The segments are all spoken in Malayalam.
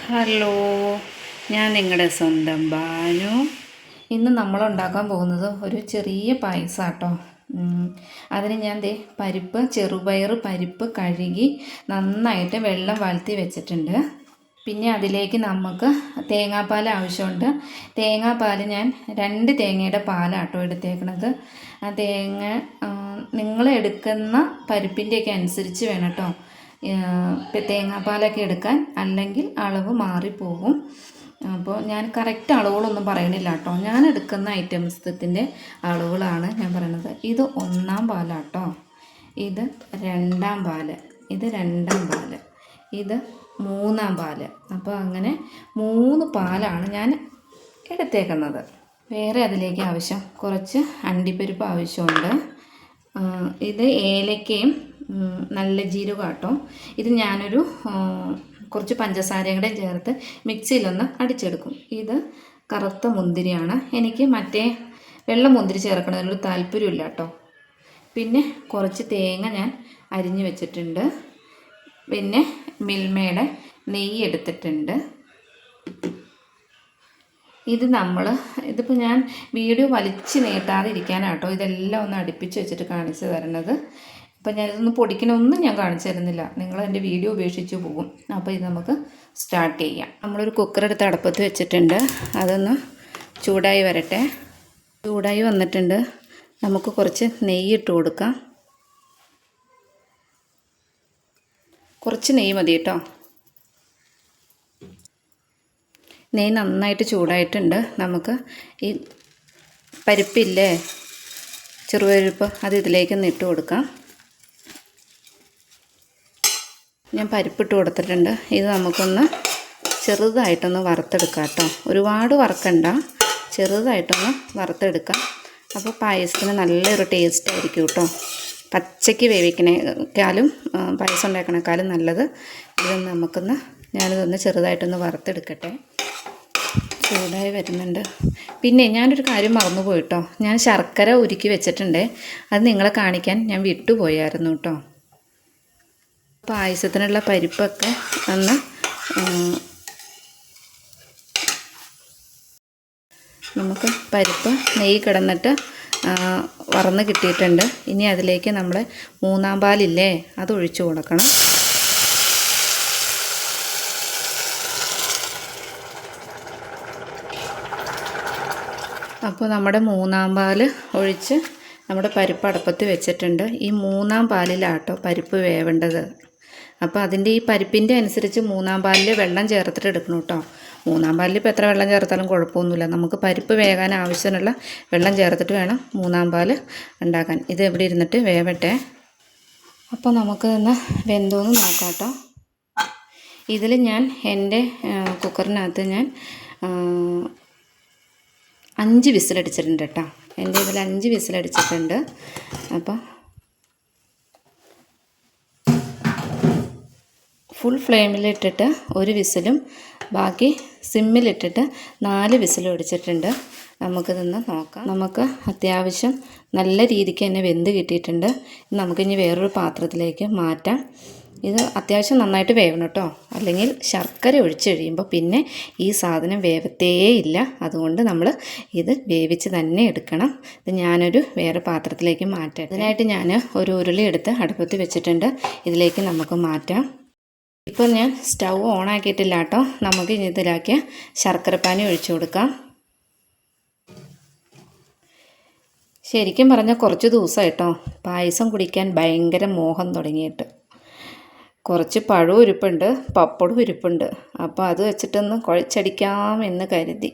ഹലോ, ഞാൻ നിങ്ങളുടെ സ്വന്തം ബാനു. ഇന്ന് നമ്മൾ ഉണ്ടാക്കാൻ പോകുന്നത് ഒരു ചെറിയ പായസാട്ടോ. അതിന് ഞാൻ ചെറുപയർ പരിപ്പ് കഴുകി നന്നായിട്ട് വെള്ളം വാഴ്ത്തി വെച്ചിട്ടുണ്ട്. പിന്നെ അതിലേക്ക് നമുക്ക് തേങ്ങാപ്പാൽ ആവശ്യമുണ്ട്. തേങ്ങാപ്പാൽ ഞാൻ 2 തേങ്ങയുടെ പാലാട്ടോ എടുത്തേക്കണത്. ആ തേങ്ങ നിങ്ങൾ എടുക്കുന്ന പരിപ്പിൻ്റെയൊക്കെ അനുസരിച്ച് വേണം കേട്ടോ തേങ്ങാപ്പാലൊക്കെ എടുക്കാൻ, അല്ലെങ്കിൽ അളവ് മാറിപ്പോകും. അപ്പോൾ ഞാൻ കറക്റ്റ് അളവുകളൊന്നും പറയണില്ല കേട്ടോ. ഞാൻ എടുക്കുന്ന ഐറ്റംസത്തിൻ്റെ അളവുകളാണ് ഞാൻ പറയുന്നത്. ഇത് 1-ാം പാലാട്ടോ, ഇത് 2-ാം പാല്, ഇത് 2-ാം പാല്, ഇത് 3-ാം പാല്. അപ്പോൾ അങ്ങനെ 3 പാലാണ് ഞാൻ എടുത്തേക്കുന്നത്. വേറെ അതിലേക്ക് ആവശ്യം കുറച്ച് അണ്ടിപ്പരിപ്പ് ആവശ്യമുണ്ട്. ഇത് ഏലക്കയും നല്ല ജീരകമാട്ടോ. ഇത് ഞാനൊരു കുറച്ച് പഞ്ചസാരയും കൂടെ ചേർത്ത് മിക്സിയിലൊന്ന് അടിച്ചെടുക്കും. ഇത് കറുത്ത മുന്തിരിയാണ്. എനിക്ക് മറ്റേ വെള്ള മുന്തിരി ചേർക്കണതിനൊരു താല്പര്യമില്ല കേട്ടോ. പിന്നെ കുറച്ച് തേങ്ങ ഞാൻ അരിഞ്ഞ് വെച്ചിട്ടുണ്ട്. പിന്നെ മിൽമയുടെ നെയ്യ് എടുത്തിട്ടുണ്ട്. ഇതിപ്പോൾ ഞാൻ വീഡിയോ വലിച്ച് നീട്ടാതെ ഇരിക്കാനാട്ടോ ഇതെല്ലാം ഒന്ന് അടുപ്പിച്ച് വെച്ചിട്ട് കാണിച്ചു തരുന്നത്. അപ്പോൾ ഞാനിതൊന്ന് പൊടിക്കണമൊന്നും ഞാൻ കാണിച്ചു തരുന്നില്ല, നിങ്ങൾ എൻ്റെ വീഡിയോ ഉപേക്ഷിച്ച് പോകും. അപ്പോൾ ഇത് നമുക്ക് സ്റ്റാർട്ട് ചെയ്യാം. നമ്മളൊരു കുക്കർ എടുത്ത് അടുപ്പത്ത് വെച്ചിട്ടുണ്ട്. അതൊന്ന് ചൂടായി വരട്ടെ. ചൂടായി വന്നിട്ടുണ്ട്. നമുക്ക് കുറച്ച് നെയ്യ് ഇട്ട് കൊടുക്കാം. കുറച്ച് നെയ്യ് മതി കേട്ടോ. നെയ്യ് നന്നായിട്ട് ചൂടായിട്ടുണ്ട്. നമുക്ക് ഈ പരിപ്പില്ലേ, ചെറുപരിപ്പ്, അത് ഇതിലേക്കൊന്ന് ഇട്ട് കൊടുക്കാം. ഞാൻ പരിപ്പിട്ട് കൊടുത്തിട്ടുണ്ട്. ഇത് നമുക്കൊന്ന് ചെറുതായിട്ടൊന്ന് വറുത്തെടുക്കാം കേട്ടോ. ഒരുപാട് വറുക്കണ്ട, ചെറുതായിട്ടൊന്ന് വറുത്തെടുക്കാം. അപ്പോൾ പായസത്തിന് നല്ലൊരു ടേസ്റ്റ് ആയിരിക്കും കേട്ടോ. പച്ചയ്ക്ക് വേവിക്കണേക്കാളും പായസം ഉണ്ടാക്കണേക്കാളും നല്ലത്. ഞാനിതൊന്ന് ചെറുതായിട്ടൊന്ന് വറുത്തെടുക്കട്ടെ. ചൂടായി വരുന്നുണ്ട്. പിന്നെ ഞാനൊരു കാര്യം മറന്നുപോയി കേട്ടോ. ഞാൻ ശർക്കര ഉരുക്കി വെച്ചിട്ടുണ്ട്. അത് നിങ്ങളെ കാണിക്കാൻ ഞാൻ വിട്ടുപോയായിരുന്നു കേട്ടോ. പായസത്തിനുള്ള പരിപ്പൊക്കെ നമുക്ക് പരിപ്പ് നെയ്യ് കിടന്നിട്ട് വറന്ന് കിട്ടിയിട്ടുണ്ട്. ഇനി അതിലേക്ക് നമ്മൾ 3-ാം പാലില്ലേ, അത് ഒഴിച്ചു കൊടുക്കണം. അപ്പോൾ നമ്മുടെ 3-ാം പാല് ഒഴിച്ച് നമ്മുടെ പരിപ്പ് അടുപ്പത്ത് വെച്ചിട്ടുണ്ട്. ഈ 3-ാം പാലിലാട്ടോ പരിപ്പ് വേവേണ്ടത്. അപ്പോൾ അതിൻ്റെ ഈ പരിപ്പിൻ്റെ അനുസരിച്ച് 3-ാം പാലിൽ വെള്ളം ചേർത്തിട്ട് എടുക്കണം കേട്ടോ. 3-ാം പാലിൽ ഇപ്പോൾ എത്ര വെള്ളം ചേർത്താലും കുഴപ്പമൊന്നുമില്ല. നമുക്ക് പരിപ്പ് വേകാൻ ആവശ്യമുള്ള വെള്ളം ചേർത്തിട്ട് വേണം 3-ാം പാല് ഉണ്ടാക്കാൻ. ഇത് ഇവിടെ ഇരുന്നിട്ട് വേവട്ടെ. അപ്പോൾ നമുക്ക് ഇന്ന് വെന്തോന്ന് നോക്കാം കേട്ടോ. ഇതിൽ ഞാൻ എൻ്റെ കുക്കറിനകത്ത് ഞാൻ 5 വിസിലടിച്ചിട്ടുണ്ട് കേട്ടോ. എൻ്റെ ഇതിൽ 5 വിസിലടിച്ചിട്ടുണ്ട്. അപ്പോൾ ഫുൾ ഫ്ലെയിമിലിട്ടിട്ട് 1 വിസിലും ബാക്കി സിമ്മിലിട്ടിട്ട് 4 വിസിലും അടിച്ചിട്ടുണ്ട്. നമുക്കിതൊന്ന് നോക്കാം. നമുക്ക് അത്യാവശ്യം നല്ല രീതിക്ക് തന്നെ വെന്ത് കിട്ടിയിട്ടുണ്ട്. നമുക്കിനി വേറൊരു പാത്രത്തിലേക്ക് മാറ്റാം. ഇത് അത്യാവശ്യം നന്നായിട്ട് വേവണം കേട്ടോ, അല്ലെങ്കിൽ ശർക്കര ഒഴിച്ച് കഴിയുമ്പോൾ പിന്നെ ഈ സാധനം വേവത്തേയില്ല. അതുകൊണ്ട് നമ്മൾ ഇത് വേവിച്ച് തന്നെ എടുക്കണം. ഇത് ഞാനൊരു വേറെ പാത്രത്തിലേക്ക് മാറ്റാം. ഇതിനായിട്ട് ഞാൻ ഒരു ഉരുളി എടുത്ത് അടുപ്പത്ത് വെച്ചിട്ടുണ്ട്. ഇതിലേക്ക് നമുക്ക് മാറ്റാം. ഇപ്പോൾ ഞാൻ സ്റ്റൗ ഓണാക്കിയിട്ടില്ല കേട്ടോ. നമുക്ക് ഇനി ഇതിലേക്ക് ശർക്കരപ്പാനി ഒഴിച്ചു കൊടുക്കാം. ശരിക്കും പറഞ്ഞാൽ കുറച്ച് ദിവസമായിട്ടോ പായസം കുടിക്കാൻ ഭയങ്കര മോഹം തുടങ്ങിയിട്ട്. കുറച്ച് പഴവും ഇരിപ്പുണ്ട്, പപ്പടവും ഇരിപ്പുണ്ട്. അപ്പോൾ അത് വെച്ചിട്ടൊന്ന് കുഴച്ചടിക്കാമെന്ന് കരുതി.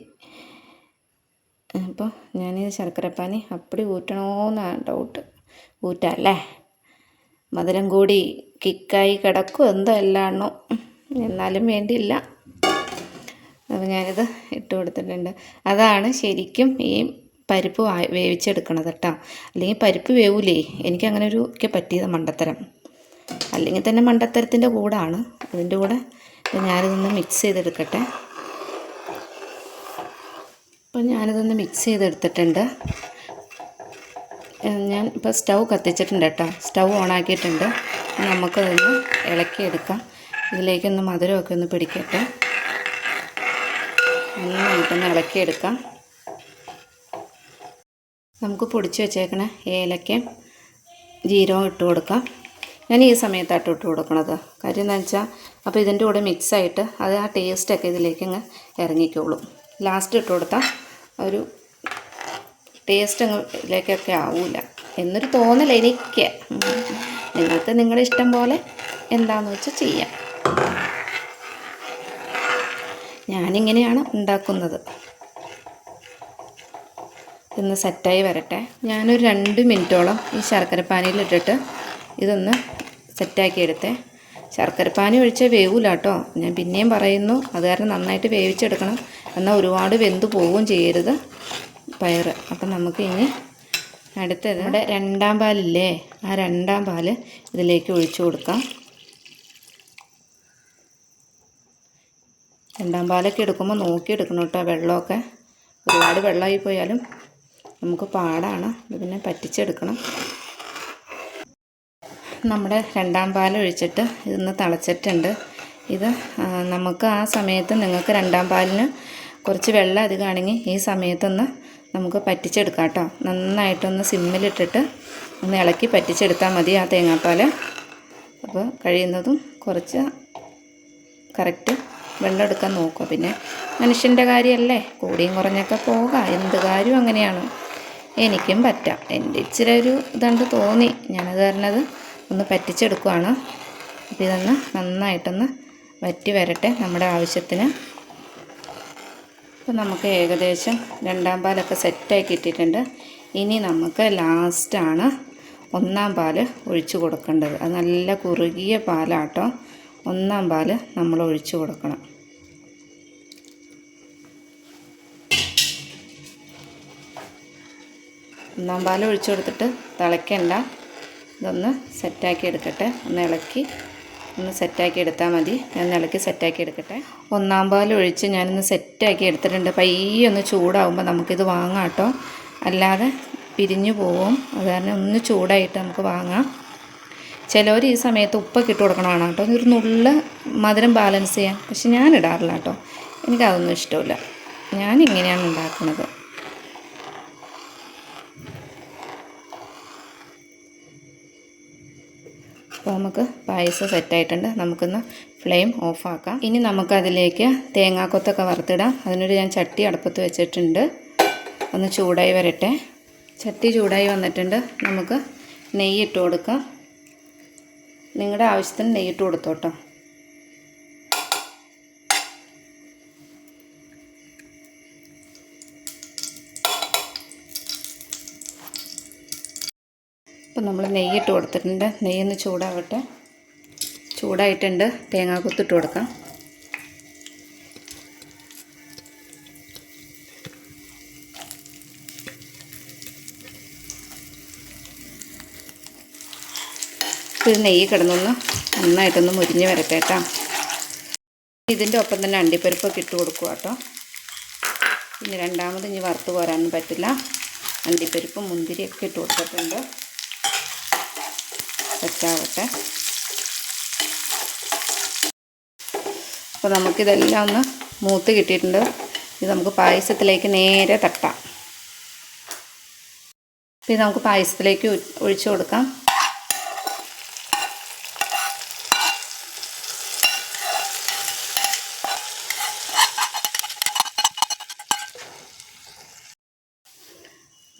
അപ്പോൾ ഞാനീ ശർക്കരപ്പാനി അപ്പടി ഊറ്റണമെന്നാണ് ഡൗട്ട്. ഊറ്റാല്ലേ, മധുരം കൂടി കിക്കായി കിടക്കും എന്തെല്ലാണോ, എന്നാലും വേണ്ടിയില്ല. അപ്പോൾ ഞാനിത് ഇട്ട് കൊടുത്തിട്ടുണ്ട്. അതാണ് ശരിക്കും ഈ പരിപ്പ് വേവിച്ചെടുക്കണത് കേട്ടോ. അല്ലെങ്കിൽ പരിപ്പ് വേവൂലേ. എനിക്കങ്ങനെ ഒക്കെ പറ്റിയത് മണ്ടത്തരം. അല്ലെങ്കിൽ തന്നെ മണ്ടത്തരത്തിൻ്റെ കൂടാണ്. അതിൻ്റെ കൂടെ ഞാനിതൊന്ന് മിക്സ് ചെയ്തെടുക്കട്ടെ. അപ്പോൾ ഞാനിതൊന്ന് മിക്സ് ചെയ്തെടുത്തിട്ടുണ്ട്. ഞാൻ ഇപ്പോൾ സ്റ്റൗ കത്തിച്ചിട്ടുണ്ട് കേട്ടോ. സ്റ്റൗ ഓണാക്കിയിട്ടുണ്ട്. നമുക്കതൊന്ന് ഇളക്കിയെടുക്കാം. ഇതിലേക്കൊന്ന് മധുരമൊക്കെ ഒന്ന് പിടിക്കട്ടെ. നന്നായിട്ടൊന്ന് ഇളക്കിയെടുക്കാം. നമുക്ക് പൊടിച്ച് വെച്ചേക്കണ ഏലക്കയും ജീരകവും ഇട്ട് കൊടുക്കാം. ഞാൻ ഈ സമയത്തായിട്ട് ഇട്ട് കൊടുക്കണത്. കാര്യം എന്താണെന്ന് വെച്ചാൽ അപ്പോൾ ഇതിൻ്റെ കൂടെ മിക്സായിട്ട് അത് ആ ടേസ്റ്റൊക്കെ ഇതിലേക്ക് അങ്ങ് ഇറങ്ങിക്കോളും. ലാസ്റ്റ് ഇട്ട് കൊടുത്താൽ ഒരു ടേസ്റ്റ് ഇതിലേക്കൊക്കെ ആവില്ല എന്നൊരു തോന്നൽ എനിക്ക്. നിങ്ങൾക്ക് നിങ്ങളുടെ ഇഷ്ടം പോലെ എന്താണെന്ന് വെച്ചാൽ ചെയ്യാം. ഞാനിങ്ങനെയാണ് ഉണ്ടാക്കുന്നത്. ഇതൊന്ന് സെറ്റായി വരട്ടെ. ഞാനൊരു 2 മിനിറ്റോളം ഈ ശർക്കരപ്പാനിയിലിട്ടിട്ട് ഇതൊന്ന് സെറ്റാക്കി എടുത്തേ. ശർക്കരപ്പാനി ഒഴിച്ചാൽ വേവില്ല കേട്ടോ. ഞാൻ പിന്നെയും പറയുന്നു, അത് കാരണം നന്നായിട്ട് വേവിച്ചെടുക്കണം. എന്നാൽ ഒരുപാട് വെന്ത് പോവുകയും ചെയ്യരുത് പയർ. അപ്പം നമുക്ക് ഇനി അടുത്തത് ഇവിടെ 2ാം പാലില്ലേ, ആ 2ാം പാല് ഇതിലേക്ക് ഒഴിച്ചു കൊടുക്കാം. 2ാം പാലൊക്കെ എടുക്കുമ്പോൾ നോക്കിയെടുക്കണം കേട്ടോ. വെള്ളമൊക്കെ ഒരുപാട് വെള്ളമായി പോയാലും നമുക്ക് പാടാണ്. ഇത് പിന്നെ പറ്റിച്ചെടുക്കണം. നമ്മുടെ 2ാം പാൽ ഒഴിച്ചിട്ട് ഇതൊന്ന് തിളച്ചിട്ടുണ്ട്. ഇത് നമുക്ക് ആ സമയത്ത് നിങ്ങൾക്ക് 2ാം പാലിന് കുറച്ച് വെള്ളം അധികമാണെങ്കിൽ ഈ സമയത്തൊന്ന് നമുക്ക് പറ്റിച്ചെടുക്കാം കേട്ടോ. നന്നായിട്ടൊന്ന് സിമ്മിലിട്ടിട്ട് ഒന്ന് ഇളക്കി പറ്റിച്ചെടുത്താൽ മതി ആ തേങ്ങാപ്പാൽ. അപ്പോൾ കഴിയുന്നതും കുറച്ച് കറക്റ്റ് വെള്ളം എടുക്കാൻ നോക്കുക. പിന്നെ മനുഷ്യൻ്റെ കാര്യമല്ലേ, കൂടിയും കുറഞ്ഞൊക്കെ പോകാം. എന്ത് കാര്യവും അങ്ങനെയാണ്. എനിക്കും പറ്റാം. എൻ്റെ ഇച്ചിരി ഒരു ഇതുണ്ട് തോന്നി, ഞാനത് കാരണത് ഒന്ന് പറ്റിച്ചെടുക്കുകയാണ്. അപ്പോൾ ഇതൊന്ന് നന്നായിട്ടൊന്ന് വറ്റി വരട്ടെ നമ്മുടെ ആവശ്യത്തിന്. അപ്പോൾ നമുക്ക് ഏകദേശം 2ാം പാലൊക്കെ സെറ്റാക്കി ഇട്ടിട്ടുണ്ട്. ഇനി നമുക്ക് ലാസ്റ്റാണ് 1ാം പാല് ഒഴിച്ചു കൊടുക്കേണ്ടത്. അത് നല്ല കുറുകിയ പാലാട്ടോ. 1ാം പാല് നമ്മൾ ഒഴിച്ചു കൊടുക്കണം. ഒന്നാം പാൽ ഒഴിച്ചു കൊടുത്തിട്ട് തിളയ്ക്കണ്ട. ഇതൊന്ന് സെറ്റാക്കി എടുക്കട്ടെ. ഒന്ന് ഇളക്കി ഒന്ന് സെറ്റാക്കി എടുത്താൽ മതി. ഞാൻ ഇളക്കി സെറ്റാക്കി എടുക്കട്ടെ. 1ാം പാൽ ഒഴിച്ച് ഞാനൊന്ന് സെറ്റാക്കി എടുത്തിട്ടുണ്ട്. പയ്യെ ഒന്ന് ചൂടാവുമ്പോൾ നമുക്കിത് വാങ്ങാം കേട്ടോ. അല്ലാതെ പിരിഞ്ഞു പോവും. അത് കാരണം ഒന്ന് ചൂടായിട്ട് നമുക്ക് വാങ്ങാം. ചിലവർ ഈ സമയത്ത് ഉപ്പൊക്കെ ഇട്ട് കൊടുക്കണമാണ് കേട്ടോ. ഒരു നുള്ള് മധുരം ബാലൻസ് ചെയ്യാം. പക്ഷെ ഞാൻ ഇടാറില്ല കേട്ടോ. എനിക്കതൊന്നും ഇഷ്ടമില്ല. ഞാനിങ്ങനെയാണ് ഉണ്ടാക്കുന്നത്. അപ്പോൾ നമുക്ക് പായസം സെറ്റായിട്ടുണ്ട്. നമുക്കൊന്ന് ഫ്ലെയിം ഓഫാക്കാം. ഇനി നമുക്കതിലേക്ക് തേങ്ങാക്കൊത്തൊക്കെ വറുത്തിടാം. അതിനൊരു ഞാൻ ചട്ടി അടുപ്പത്ത് വെച്ചിട്ടുണ്ട്. ഒന്ന് ചൂടായി വരട്ടെ. ചട്ടി ചൂടായി വന്നിട്ടുണ്ട്. നമുക്ക് നെയ്യിട്ട് കൊടുക്കാം. നിങ്ങളുടെ ആവശ്യത്തിന് നെയ്യിട്ട് കൊടുത്തോട്ടോ. അപ്പോൾ നമ്മൾ നെയ്യിട്ട് കൊടുത്തിട്ടുണ്ട്. നെയ്യൊന്ന് ചൂടാവട്ടെ. ചൂടായിട്ടുണ്ട്. തേങ്ങാക്കൊത്തിട്ട് കൊടുക്കാം. ഇത് നെയ്യ് കിടന്നൊന്ന് നന്നായിട്ടൊന്ന് മുരിഞ്ഞ് വരട്ടെ കേട്ടോ. ഇതിൻ്റെ ഒപ്പം തന്നെ അണ്ടിപ്പരിപ്പൊക്കെ ഇട്ട് കൊടുക്കുക കേട്ടോ. പിന്നെ രണ്ടാമത് ഇനി വറുത്ത് പോരാനൊന്നും പറ്റില്ല. അണ്ടിപ്പരിപ്പും മുന്തിരിയൊക്കെ ഇട്ട് കൊടുത്തിട്ടുണ്ട്. സെറ്റാവട്ടെ. അപ്പോൾ നമുക്കിതെല്ലാം ഒന്ന് മൂത്ത് കിട്ടിയിട്ടുണ്ട്. ഇത് നമുക്ക് പായസത്തിലേക്ക് നേരെ തട്ടാം. ഇത് നമുക്ക് പായസത്തിലേക്ക് ഒഴിച്ചു കൊടുക്കാം.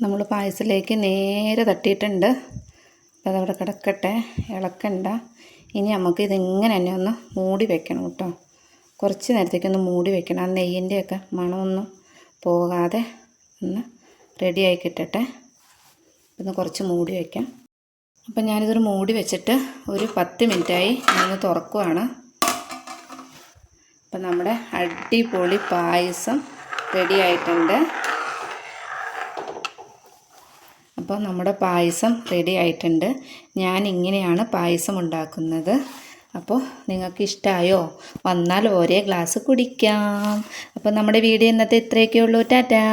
നമ്മൾ പായസത്തിലേക്ക് നേരെ തട്ടിയിട്ടുണ്ട്. അപ്പോൾ അതവിടെ കിടക്കട്ടെ, ഇളക്കണ്ട. ഇനി നമുക്ക് ഇതിങ്ങനെ തന്നെ ഒന്ന് മൂടി വെക്കണം കേട്ടോ. കുറച്ച് നേരത്തേക്കൊന്ന് മൂടി വെക്കണം. ആ നെയ്യിൻ്റെയൊക്കെ മണമൊന്നും പോകാതെ ഒന്ന് റെഡിയായി കിട്ടട്ടെ. ഒന്ന് കുറച്ച് മൂടി വയ്ക്കാം. അപ്പം ഞാനിതൊരു മൂടി വെച്ചിട്ട് ഒരു 10 മിനിറ്റായി. ഞാനൊന്ന് തുറക്കുവാണ്. അപ്പം നമ്മുടെ അടിപൊളി പായസം റെഡി ആയിട്ടുണ്ട്. അപ്പോൾ നമ്മുടെ പായസം റെഡി ആയിട്ടുണ്ട്. ഞാൻ ഇങ്ങനെയാണ് പായസം ഉണ്ടാക്കുന്നത്. അപ്പോൾ നിങ്ങൾക്ക് ഇഷ്ടമായോ? വന്നാൽ ഒരേ ഗ്ലാസ് കുടിക്കാം. അപ്പോൾ നമ്മുടെ വീഡിയോ ഇന്നത്തെ ഇത്രയൊക്കെ ഉള്ളൂ. ടാറ്റാ.